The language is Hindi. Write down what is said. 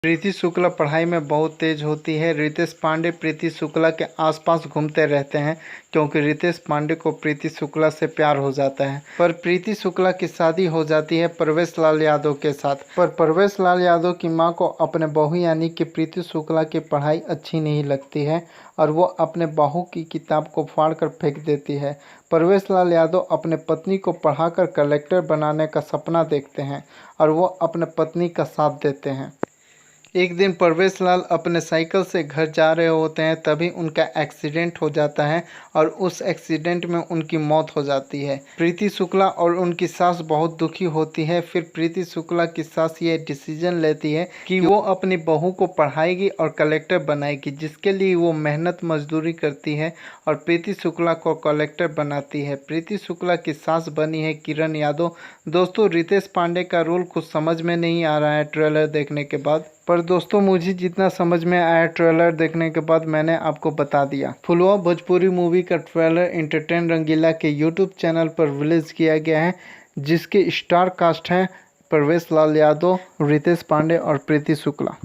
प्रीति शुक्ला पढ़ाई में बहुत तेज होती है। रितेश पांडे प्रीति शुक्ला के आसपास घूमते रहते हैं क्योंकि रितेश पांडे को प्रीति शुक्ला से प्यार हो जाता है। पर प्रीति शुक्ला की शादी हो जाती है प्रवेश लाल यादव के साथ। पर प्रवेश लाल यादव की मां को अपने बहू यानी कि प्रीति शुक्ला की पढ़ाई अच्छी नहीं लगती है और वो अपने बहू की किताब को फाड़ कर फेंक देती है। प्रवेश लाल यादव अपने पत्नी को पढ़ाकर कलेक्टर बनाने का सपना देखते हैं और वो अपने पत्नी का साथ देते हैं। एक दिन प्रवेश लाल अपने साइकिल से घर जा रहे होते हैं, तभी उनका एक्सीडेंट हो जाता है और उस एक्सीडेंट में उनकी मौत हो जाती है। प्रीति शुक्ला और उनकी सास बहुत दुखी होती है। फिर प्रीति शुक्ला की सास ये डिसीजन लेती है कि वो अपनी बहू को पढ़ाएगी और कलेक्टर बनाएगी, जिसके लिए वो मेहनत मजदूरी करती है और प्रीति शुक्ला को कलेक्टर बनाती है। प्रीति शुक्ला की सास बनी है किरण यादव। दोस्तों, रितेश पांडे का रोल कुछ समझ में नहीं आ रहा है ट्रेलर देखने के बाद, पर दोस्तों मुझे जितना समझ में आया ट्रेलर देखने के बाद मैंने आपको बता दिया। फुलवा भोजपुरी मूवी का ट्रेलर एंटरटेन रंगीला के यूट्यूब चैनल पर रिलीज किया गया है, जिसके स्टार कास्ट हैं प्रवेश लाल यादव, रितेश पांडे और प्रीति शुक्ला।